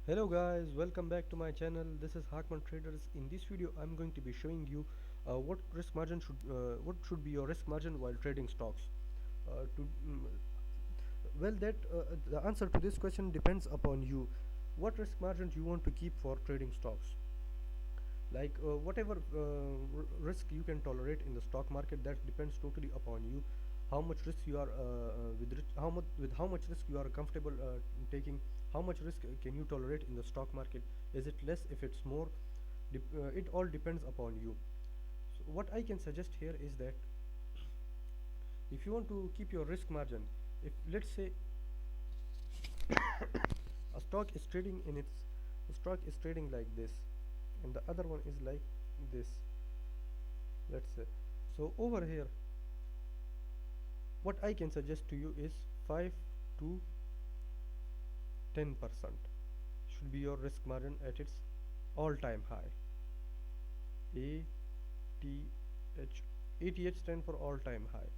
Hello guys, welcome back to my channel. This is Hakman Traders. In this video I'm going to be showing you what should be your risk margin while trading stocks. To well that The answer to this question depends upon you. What risk margin you want to keep for trading stocks? Like whatever risk you can tolerate in the stock market, that depends totally upon you. How much risk you are how much risk you are comfortable taking. How much risk can you tolerate in the stock market? Is it less? If it's more, it all depends upon you. So what I can suggest here is that if you want to keep your risk margin, if let's say a stock is trading in its a stock is trading like this, and the other one is like this, let's say. So over here, what I can suggest to you is 5 to 10% should be your risk margin at its all-time high. ATH ATH stand for all-time high.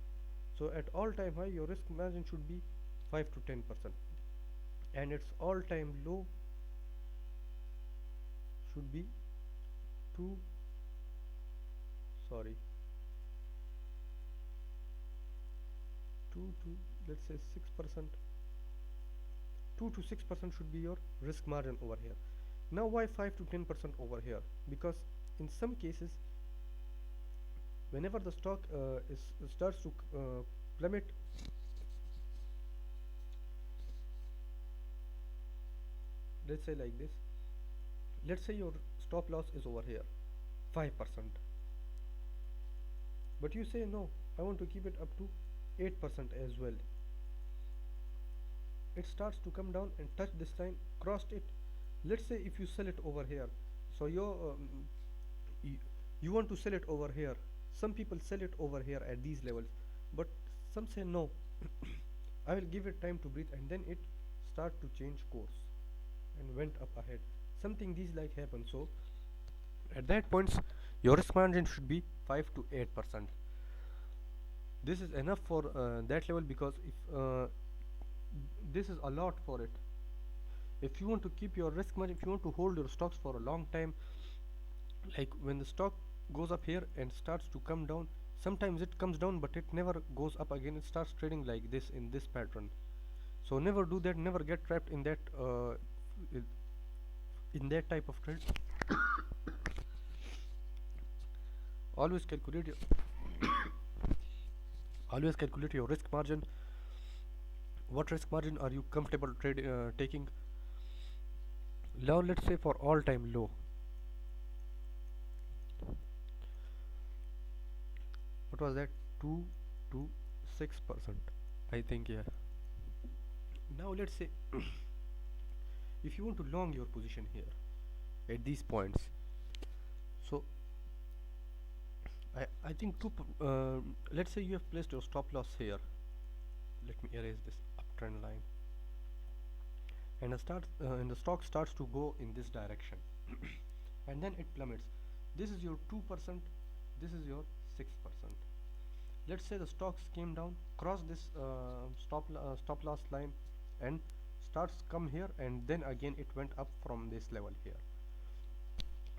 So at all-time high, your risk margin should be 5 to 10%, and its all-time low should be 2 sorry 2 to let's say 6%. 2 to 6% should be your risk margin over here. Now why 5 to 10% over here? Because in some cases, whenever the stock starts to plummet, let's say like this, let's say your stop loss is over here 5%, but you say no, I want to keep it up to 8% as well. It starts to come down and touch this line, crossed it. Let's say if you sell it over here, so you want to sell it over here. Some people sell it over here at these levels, but some say no, I will give it time to breathe, and then it start to change course and went up ahead. Something these like happen. So at that points, your risk margin should be 5 to 8%. This is enough for that level, because if this is a lot for it. If you want to keep your risk margin, if you want to hold your stocks for a long time, like when the stock goes up here and starts to come down, sometimes it comes down but it never goes up again. It starts trading like this, in this pattern. So never do that. Never get trapped in that in that type of trade. Always calculate your always calculate your risk margin. What risk margin are you comfortable taking? Now let's say for all time low, what was that? 2 to 6%, I think. Yeah. Now let's say if you want to long your position here at these points, so I think let's say you have placed your stop loss here. Let me erase this uptrend line, and the stock starts to go in this direction and then it plummets. This is your 2%, this is your 6%. Let's say the stocks came down, cross this stop loss line, and starts come here, and then again it went up from this level here.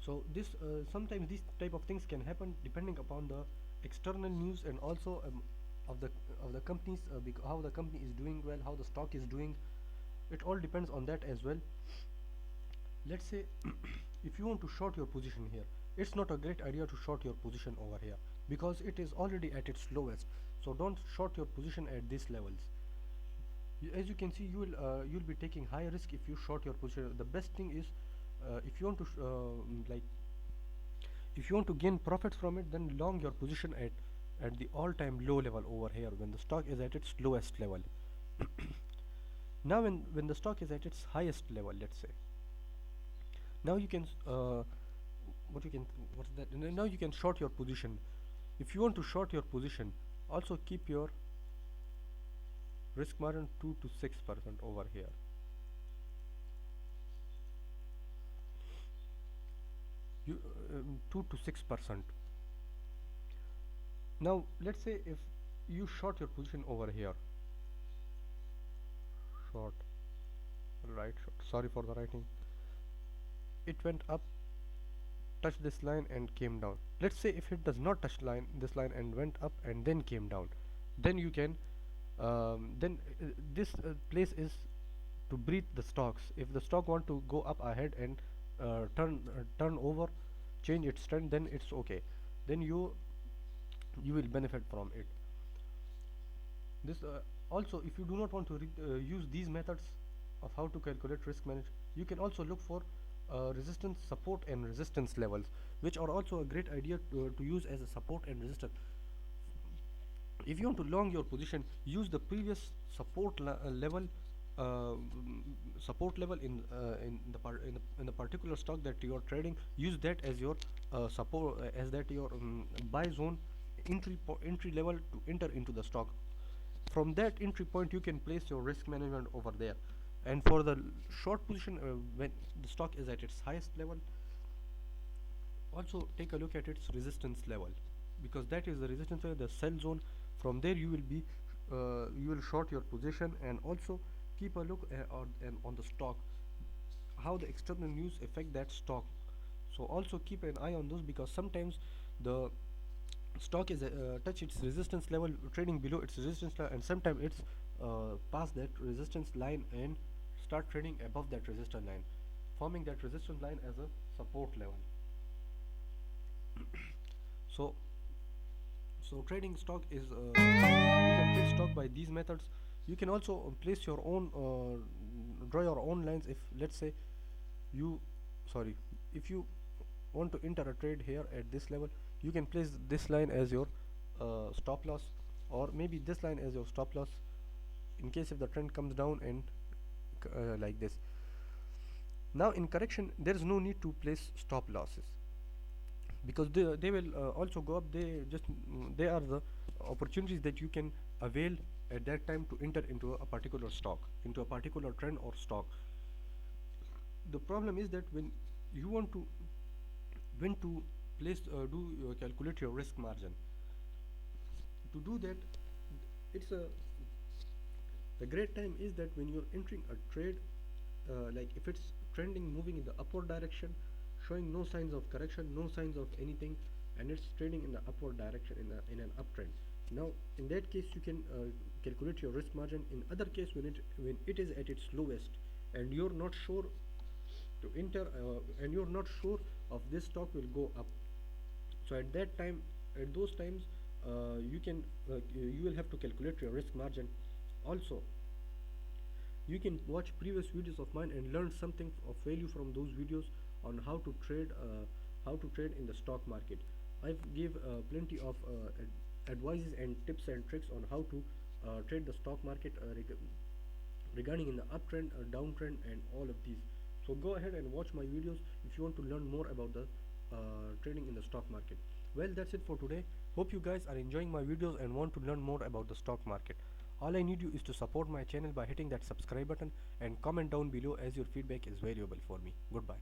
So this sometimes these type of things can happen depending upon the external news, and also of the companies, how the company is doing well, how the stock is doing. It all depends on that as well. Let's say if you want to short your position here, it's not a great idea to short your position over here, because it is already at its lowest. So don't short your position at these levels. As you can see, you'll be taking high risk if you short your position. The best thing is, if you want to if you want to gain profits from it, then long your position at the all-time low level over here, when the stock is at its lowest level. Now when the stock is at its highest level, let's say, now you can what's that now you can short your position. If you want to short your position, also keep your risk margin 2 to 6% over here. You 2 to 6%. Now let's say if you short your position over here, short, right short, sorry for the writing, it went up, touched this line and came down. Let's say if it does not touch this line and went up and then came down, then you can then this place is to breathe the stocks. If the stock want to go up ahead and turn over, change its trend, then it's okay. Then you will benefit from it. This also, if you do not want to use these methods of how to calculate risk manage, you can also look for resistance, support and resistance levels, which are also a great idea to use as a support and resistance. If you want to long your position, use the previous level, uh, support level in the particular stock that you are trading. Use that as your support, as that your buy zone, entry level to enter into the stock. From that entry point, you can place your risk management over there. And for the short position, when the stock is at its highest level, also take a look at its resistance level, because that is the resistance level, the sell zone. From there you will short your position, and also keep a look on the stock, how the external news affect that stock. So also keep an eye on those, because sometimes the stock is touch its resistance level, trading below its resistance level, and sometimes it's past that resistance line and start trading above that resistance line, forming that resistance line as a support level. So trading stock is you can trade stock by these methods. You can also place your own draw your own lines. If let's say you sorry if you want to enter a trade here at this level, you can place this line as your stop loss, or maybe this line as your stop loss, in case if the trend comes down and like this. Now in correction, there is no need to place stop losses, because they will also go up. They are the opportunities that you can avail at that time to enter into a particular stock, into a particular trend or stock. The problem is that you want to when to place do calculate your risk margin. To do that, it's a the great time is that when you're entering a trade, like if it's trending, moving in the upward direction, showing no signs of correction, no signs of anything, and it's trading in the upward direction in an uptrend. Now in that case you can calculate your risk margin. In other case, when it is at its lowest and you're not sure to enter, and you're not sure of this stock will go up, so at that time, at those times, you will have to calculate your risk margin. Also, you can watch previous videos of mine and learn something of value from those videos on how to trade in the stock market. I've give plenty of advices and tips and tricks on how to trade the stock market, regarding in the uptrend, downtrend, and all of these. So go ahead and watch my videos if you want to learn more about the trading in the stock market. Well, that's it for today. Hope you guys are enjoying my videos and want to learn more about the stock market. All I need you is to support my channel by hitting that subscribe button and comment down below, as your feedback is valuable for me. Goodbye.